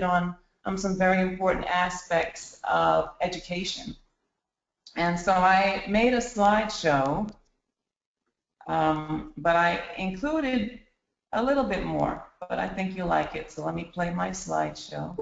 on some very important aspects of education. And so I made a slideshow, but I included a little bit more, but I think you'll like it. So let me play my slideshow.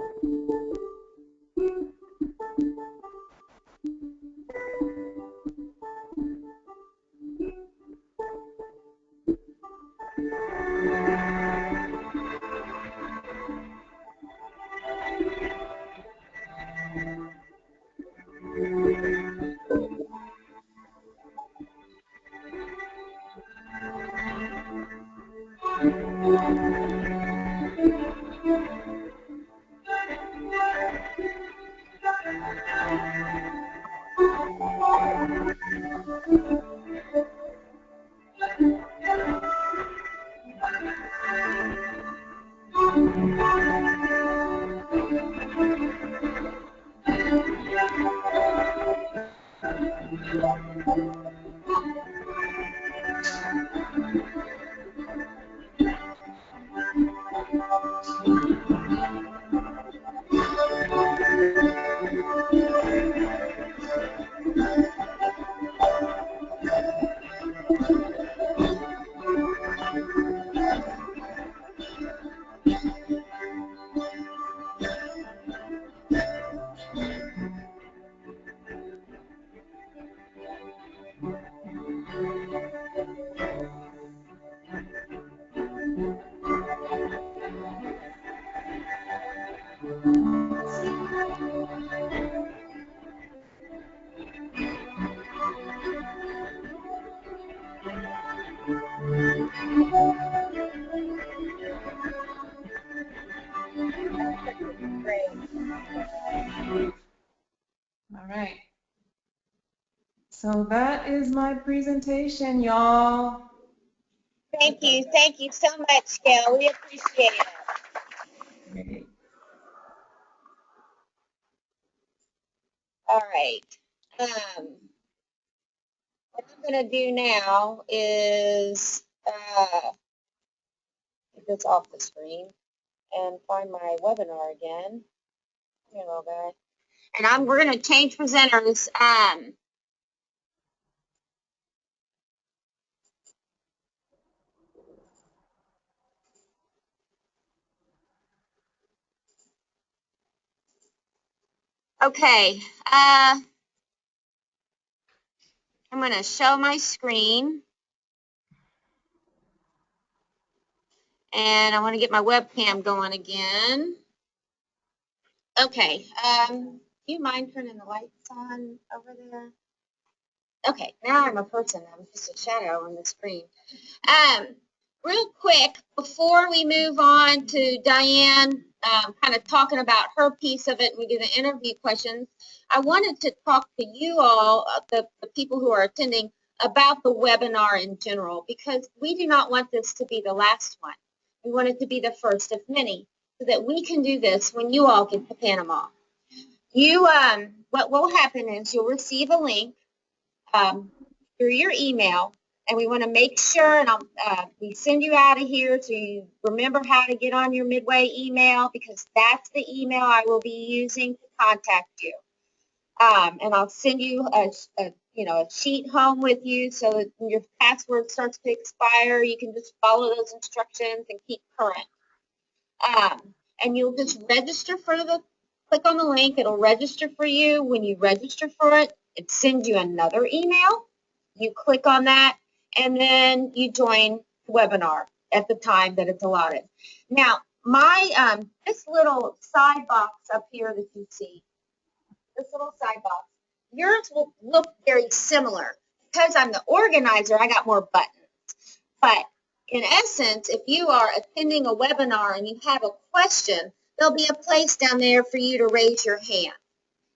All right. So that is my presentation, y'all. Thank you so much, Gail. We appreciate it. Great. All right. What I'm going to do now is get this off the screen and find my webinar again. Here, little guy. And we're going to change presenters. Okay. I'm going to show my screen. And I want to get my webcam going again. Okay. Do you mind turning the lights on over there? Okay, now I'm a person. I'm just a shadow on the screen. Real quick, before we move on to Diane kind of talking about her piece of it and we do the interview questions, I wanted to talk to you all, the people who are attending, about the webinar in general, because we do not want this to be the last one. We want it to be the first of many, so that we can do this when you all get to Panama. What will happen is you'll receive a link through your email, and we want to make sure, and we send you out of here so you remember how to get on your Midway email, because that's the email I will be using to contact you. And I'll send you a sheet home with you, so that when your password starts to expire, you can just follow those instructions and keep current. And you'll just register for click on the link, it'll register for you. When you register for it, it sends you another email. You click on that, and then you join the webinar at the time that it's allotted. Now, my this little side box up here that you see, this little side box, yours will look very similar. Because I'm the organizer, I got more buttons. But in essence, if you are attending a webinar and you have a question, there'll be a place down there for you to raise your hand.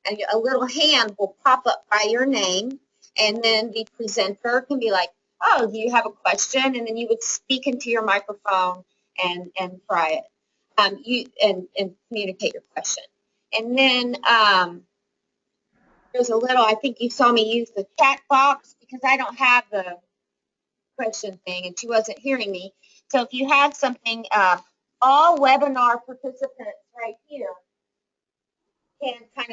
And a little hand will pop up by your name, and then the presenter can be like, oh, do you have a question? And then you would speak into your microphone and try it, and communicate your question. And then there's a little, I think you saw me use the chat box because I don't have the question thing and she wasn't hearing me. So if you have something, all webinar participants right here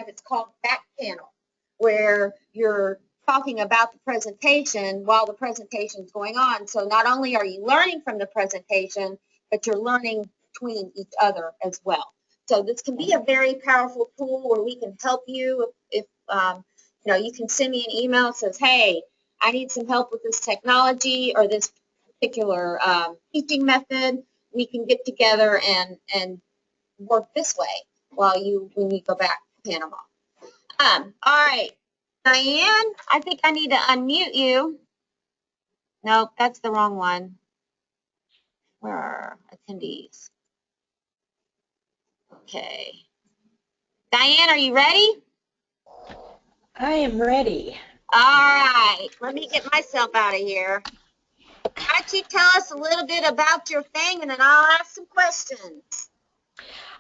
it's called back panel, where you're talking about the presentation while the presentation is going on. So not only are you learning from the presentation, but you're learning between each other as well. So this can be a very powerful tool where we can help you if you can send me an email that says, hey, I need some help with this technology or this particular teaching method. We can get together and work this way when you go back to Panama. All right, Diane, I think I need to unmute you. Nope, that's the wrong one. Where are attendees? Okay. Diane, are you ready? I am ready. All right, let me get myself out of here. Why don't you tell us a little bit about your thing, and then I'll ask some questions.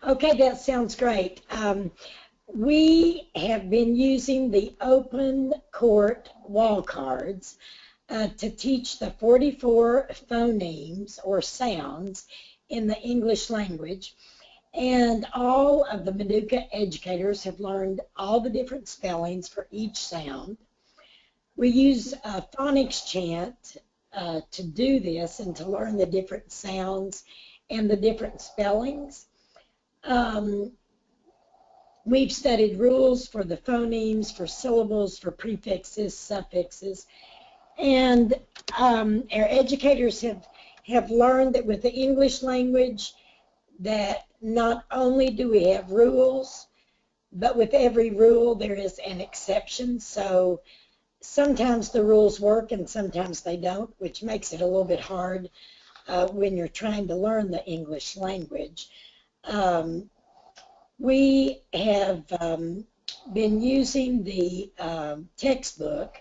Okay, that sounds great. We have been using the open court wall cards to teach the 44 phonemes or sounds in the English language. And all of the MEDUCA educators have learned all the different spellings for each sound. We use phonics chant to do this and to learn the different sounds and the different spellings. We've studied rules for the phonemes, for syllables, for prefixes, suffixes, and our educators have learned that with the English language that not only do we have rules, but with every rule there is an exception. So sometimes the rules work and sometimes they don't, which makes it a little bit hard when you're trying to learn the English language. We have been using the textbook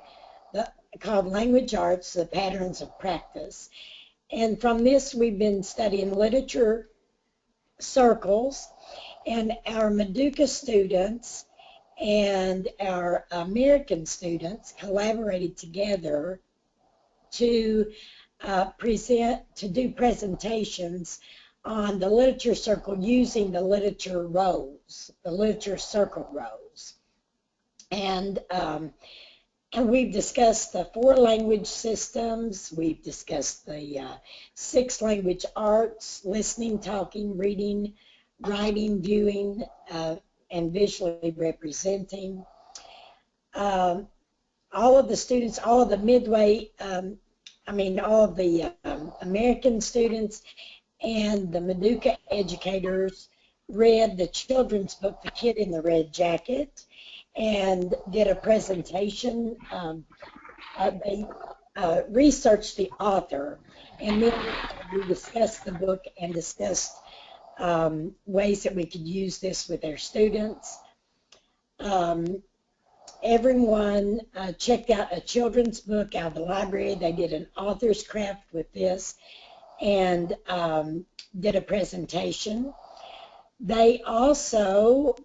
called Language Arts, The Patterns of Practice. And from this, we've been studying literature circles, and our MEDUCA students and our American students collaborated together to do presentations on the literature circle using the literature rows, the literature circle rows. And we've discussed the 4 language systems. We've discussed the 6 language arts: listening, talking, reading, writing, viewing, and visually representing. All of the students, all of the Midway, all of the American students and the MEDUCA educators read the children's book, The Kid in the Red Jacket, and did a presentation. They researched the author, and then we discussed the book and discussed ways that we could use this with our students. Everyone checked out a children's book out of the library. They did an author's craft with this and did a presentation. They also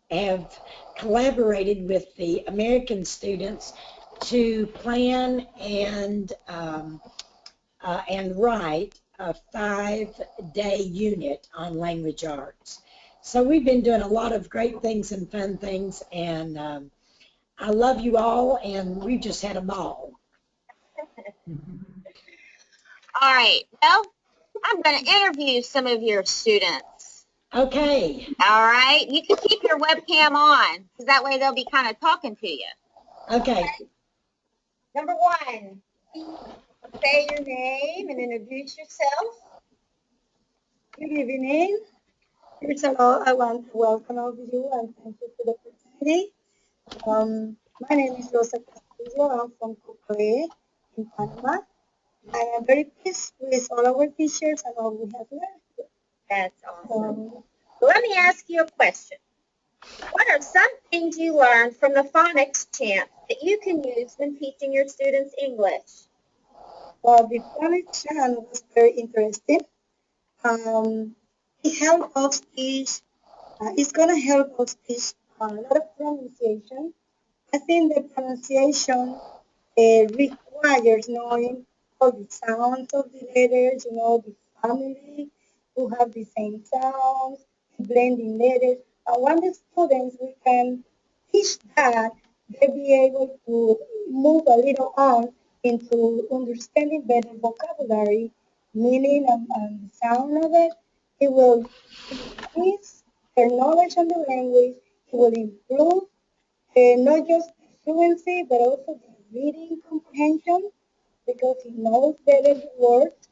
have collaborated with the American students to plan and write a 5-day unit on language arts. So we've been doing a lot of great things and fun things, and I love you all, and we've just had a ball. All right, well, I'm going to interview some of your students. Okay. All right, you can keep your webcam on, because that way they'll be kind of talking to you. Okay. Number 1, say your name and introduce yourself. Good evening. First of all, I want to welcome all of you and thank you for the opportunity. My name is Rosa Castillo. I'm from Cocoe in Panama. I am very pleased with all our teachers and all we have learned. That's awesome. Let me ask you a question. What are some things you learned from the phonics chant that you can use when teaching your students English? Well, the phonics chant was very interesting. It helped us teach, it's going to help us teach a lot of pronunciation. I think the pronunciation requires knowing all the sounds of the letters, the family who have the same sounds, blending letters. And when the students, we can teach that, they'll be able to move a little on into understanding better vocabulary, meaning and the sound of it. It will increase their knowledge on the language. It will improve not just fluency, but also the reading comprehension because he knows better the words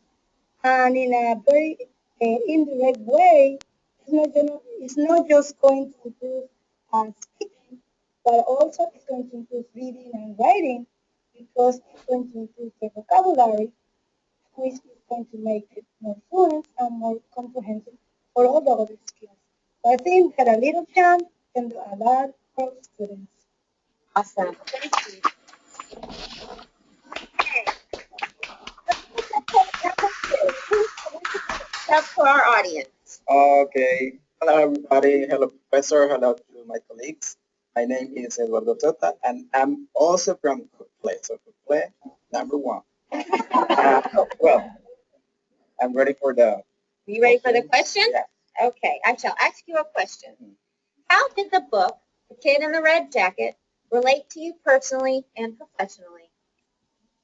and in a very indirect way, it's not just going to improve speaking, but also it's going to improve reading and writing because it's going to improve the vocabulary, which is going to make it more fluent and more comprehensive for all the other skills. So I think that a little jump can do a lot for students. Awesome. Thank you. Okay. Up for our audience. Okay. Hello, everybody. Hello, Professor. Hello to my colleagues. My name is Eduardo Tota, and I'm also from Cookplay. So Cookplay, number one. Well, I'm ready for the. Are you ready for the question? Yeah. Okay, I shall ask you a question. How did the book, The Kid in the Red Jacket, relate to you personally and professionally?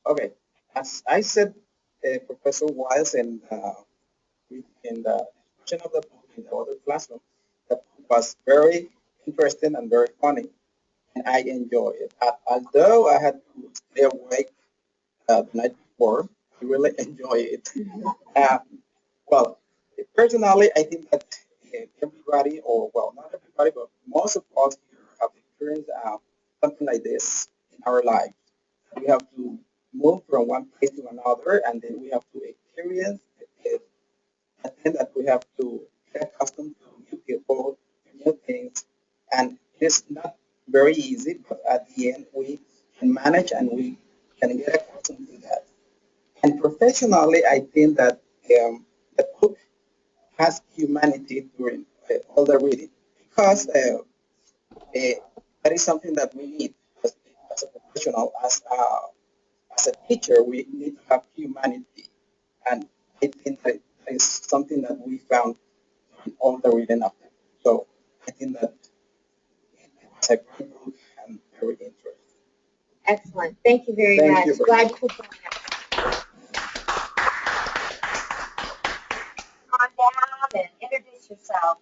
Okay. As I said, Professor Wiles in the discussion of the book in the other classroom, the book was very interesting and very funny, and I enjoy it. Although I had to stay awake the night before, I really enjoy it. Uh, well, personally, I think that everybody, or well, not everybody, but most of us here have experienced something like this in our life. We have to move from one place to another, and then we have to experience it. I think that we have to get accustomed to new people, new things, and it's not very easy, but at the end we can manage and we can get accustomed to that. And professionally, I think that the book has humanity during all the reading because that is something that we need as a professional, as a teacher, we need to have humanity. And I think that is something that we found in all the reading of it. So I think that it's a great book and very interesting. Excellent. Thank you very Thank much. you very Glad you could join us. Come on down and introduce yourself.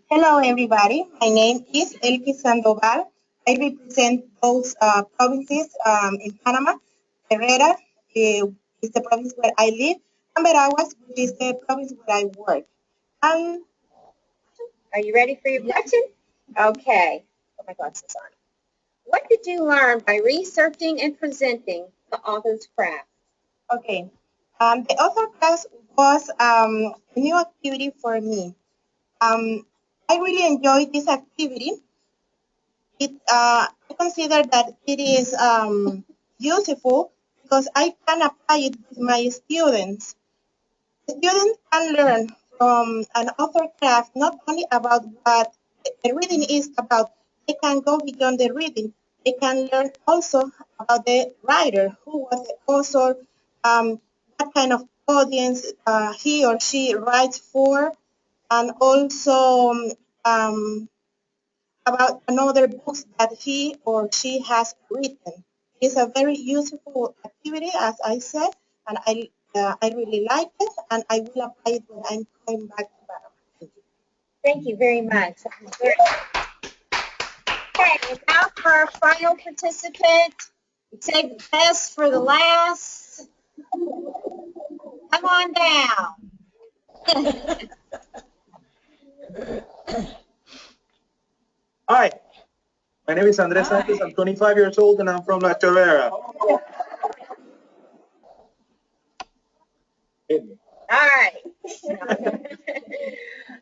Hello, everybody. My name is Elki Sandoval. I represent those provinces in Panama. Herrera is the province where I live, and Veraguas, which is the province where I work. And Are you ready for your question? Okay. Put my glasses on. What did you learn by researching and presenting the author's craft? okay, the author class was a new activity for me. I really enjoyed this activity. I consider that it is useful because I can apply it with my students. Students can learn from an author craft not only about what the reading is about, they can go beyond the reading. They can learn also about the writer, who was the author, what kind of audience he or she writes for, and also about another books that he or she has written. It's a very useful activity, as I said, and I really like it, and I will apply it when I'm going back to Panama. Thank you very much. Okay, and now for our final participant. We save the best for the last. Come on down. Hi, my name is Andres Santos. I'm 25 years old and I'm from La Chorrera. Hit me. All right.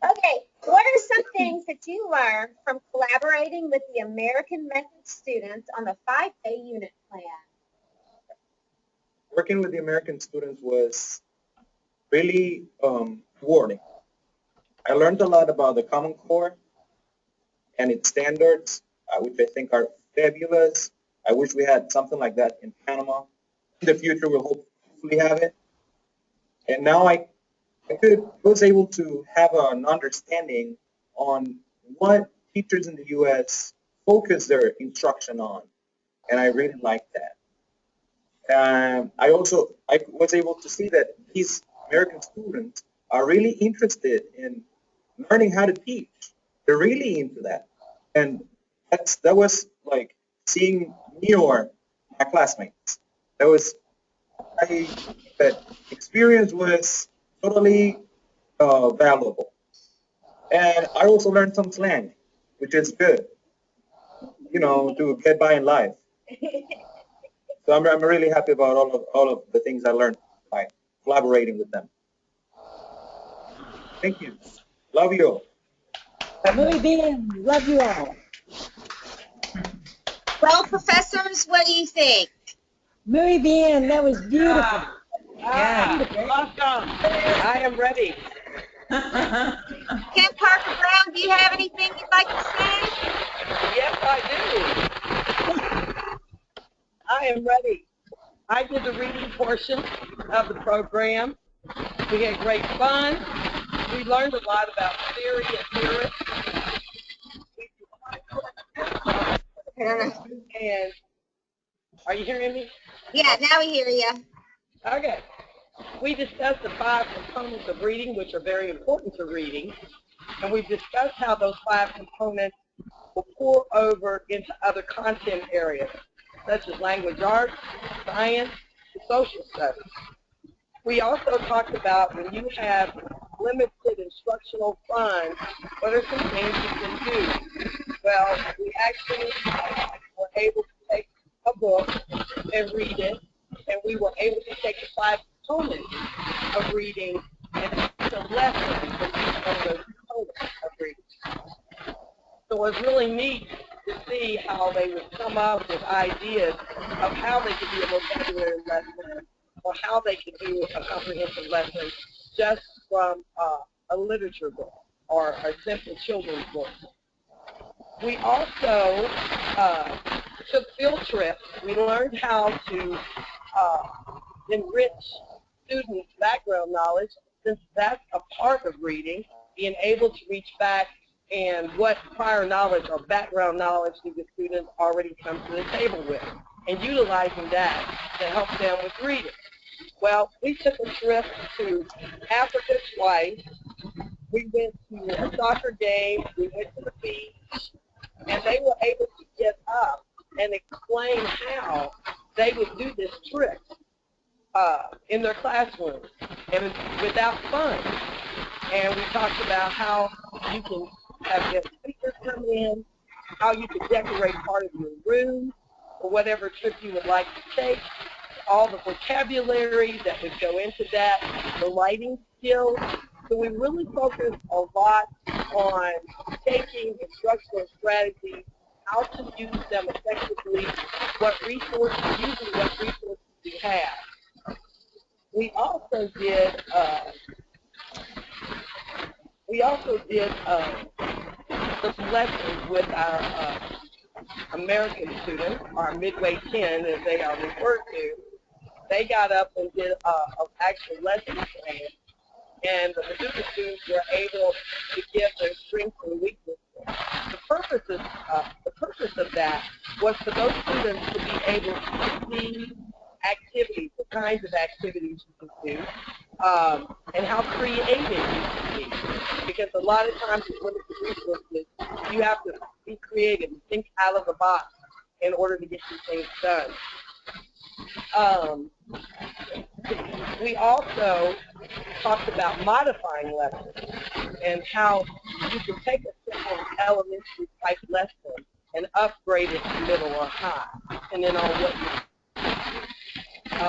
Okay, what are some things that you learned from collaborating with the American Method students on the 5-day unit plan? Working with the American students was really rewarding. I learned a lot about the Common Core and its standards, which I think are fabulous. I wish we had something like that in Panama. In the future, we'll hopefully have it. And now I was able to have an understanding on what teachers in the U.S. focus their instruction on, and I really liked that. I was able to see that these American students are really interested in learning how to teach. They're really into that, and that was like seeing me or my classmates. That was that experience was totally valuable, and I also learned some slang, which is good, to get by in life. So I'm really happy about all of the things I learned by collaborating with them. Thank you. Love you all. Muy bien. Love you all. Well, professors, what do you think? Muy bien. That was beautiful. Yeah. Awesome. I am ready. Kim Parker Brown, do you have anything you'd like to say? Yes, I do. I am ready. I did the reading portion of the program. We had great fun. We learned a lot about theory and theorists. I don't know. And are you hearing me? Yeah, now we hear you. Okay. We discussed the 5 components of reading, which are very important to reading. And we discussed how those 5 components will pour over into other content areas, such as language arts, science, and social studies. We also talked about when you have limited instructional funds, what are some things you can do? Well, we actually were able to take a book and read it, and we were able to take the 5 components of reading and make a lesson from each one of those components of reading. So it was really neat to see how they would come up with ideas of how they could do a vocabulary lesson or how they could do a comprehensive lesson just from a literature book or a simple children's book. We also took field trips. We learned how to enrich students' background knowledge, since that's a part of reading, being able to reach back and what prior knowledge or background knowledge do the students already come to the table with, and utilizing that to help them with reading. Well, we took a trip to Africa twice. We went to a soccer game, we went to the beach, and they were able to get up and explain how they would do this trick in their classroom and without fun. And we talked about how you can have guest speakers come in, how you can decorate part of your room, or whatever trip you would like to take, all the vocabulary that would go into that, the lighting skills. So we really focused a lot on taking instructional strategies, how to use them effectively, using what resources we have. We also did some lessons with our American students, our Midway 10 as they are referred to. They got up and did an actual lesson plan, and the MEDUCA students were able to give their strengths and weaknesses. The purpose of that was for those students to be able to see activities, the kinds of activities you can do, and how creative you can be. Because a lot of times with limited resources, you have to be creative and think out of the box in order to get these things done. We also talked about modifying lessons and how you can take a simple elementary type lesson and upgrade it to middle or high, depending on what you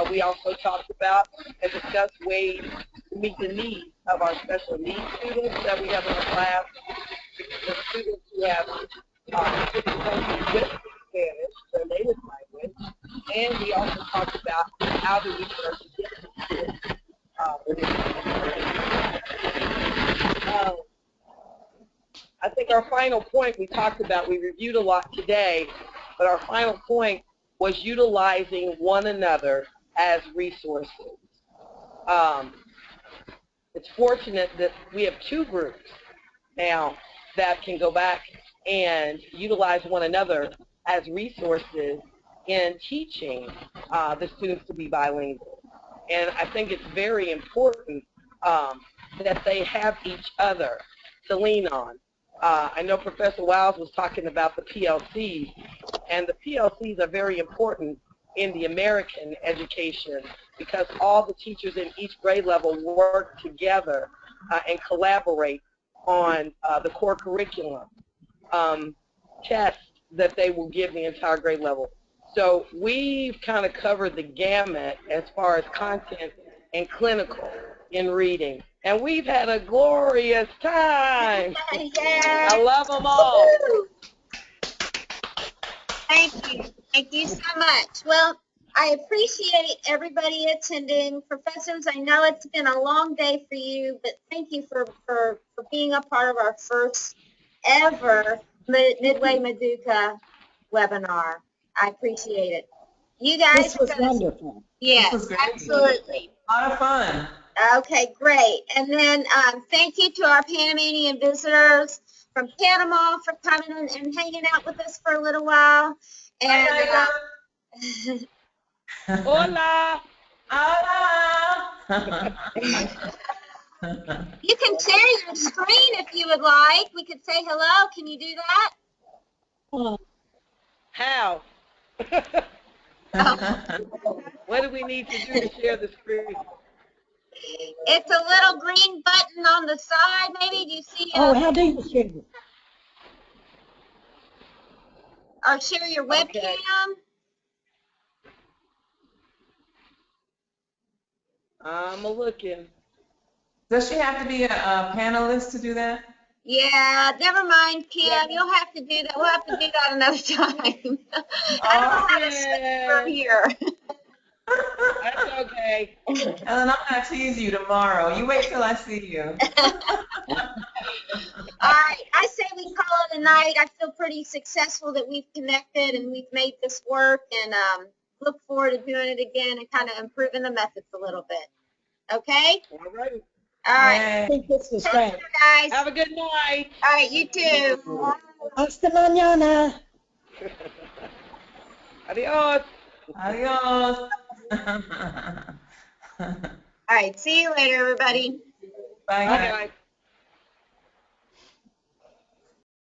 we also talked about and discussed ways to meet the needs of our special needs students that we have in the class, the students who have difficulty with Spanish, their native language, and we also talked about how do we start to get to kids I think our final point we talked about, we reviewed a lot today, but our final point was utilizing one another as resources. it's fortunate that we have two groups now that can go back and utilize one another as resources in teaching the students to be bilingual. And I think it's very important that they have each other to lean on. I know Professor Wiles was talking about the PLCs, and the PLCs are very important in the American education because all the teachers in each grade level work together and collaborate on the core curriculum tests that they will give the entire grade level. So we've kind of covered the gamut as far as content and clinical in reading. And we've had a glorious time. Yeah. I love them all. Thank you. Thank you so much. Well, I appreciate everybody attending. Professors, I know it's been a long day for you, but thank you for being a part of our first ever Midway MEDUCA webinar. I appreciate it. You guys This was wonderful. Yes, This was great. absolutely. A lot of fun. Okay, great. And then thank you to our Panamanian visitors from Panama for coming and hanging out with us for a little while. And Hola. Hola. you can share your screen if you would like. We could say hello. Can you do that? How? What do we need to do to share the screen? It's a little green button on the side, maybe. Do you see Oh, how do you share it? or share your webcam? Okay. I'm looking. Does she have to be a panelist to do that? Yeah, never mind, Kim. You'll have to do that. We'll have to do that another time. I don't know how to switch from here. That's okay. Ellen, I'm going to tease you tomorrow. You wait till I see you. All right, I say we call it a night. I feel pretty successful that we've connected and we've made this work, and look forward to doing it again and kind of improving the methods a little bit. Okay? All right. All right. I think this was Take great. care, guys. Have a good night. All right, you too. Hasta mañana. Adios. Adios. All right, see you later, everybody. Bye, Bye, guys. guys.